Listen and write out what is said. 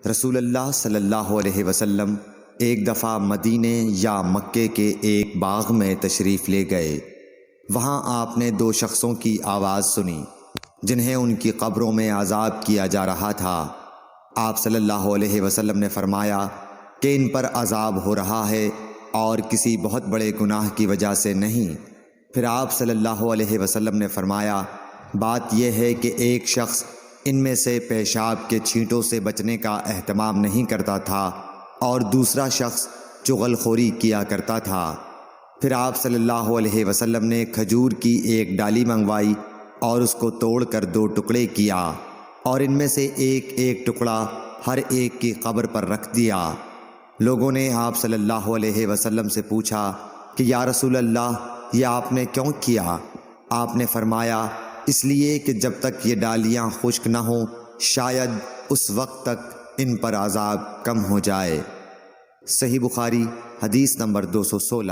رسول اللہ صلی اللہ علیہ وسلم ایک دفعہ مدینے یا مکے کے ایک باغ میں تشریف لے گئے۔ وہاں آپ نے دو شخصوں کی آواز سنی جنہیں ان کی قبروں میں عذاب کیا جا رہا تھا۔ آپ صلی اللہ علیہ وسلم نے فرمایا کہ ان پر عذاب ہو رہا ہے اور کسی بہت بڑے گناہ کی وجہ سے نہیں۔ پھر آپ صلی اللہ علیہ وسلم نے فرمایا بات یہ ہے کہ ایک شخص ان میں سے پیشاب کے چھینٹوں سے بچنے کا اہتمام نہیں کرتا تھا اور دوسرا شخص چغل خوری کیا کرتا تھا۔ پھر آپ صلی اللہ علیہ وسلم نے کھجور کی ایک ڈالی منگوائی اور اس کو توڑ کر دو ٹکڑے کیا اور ان میں سے ایک ایک ٹکڑا ہر ایک کی قبر پر رکھ دیا۔ لوگوں نے آپ صلی اللہ علیہ وسلم سے پوچھا کہ یا رسول اللہ یہ آپ نے کیوں کیا؟ آپ نے فرمایا اس لیے کہ جب تک یہ ڈالیاں خشک نہ ہوں شاید اس وقت تک ان پر عذاب کم ہو جائے۔ صحیح بخاری حدیث نمبر 216۔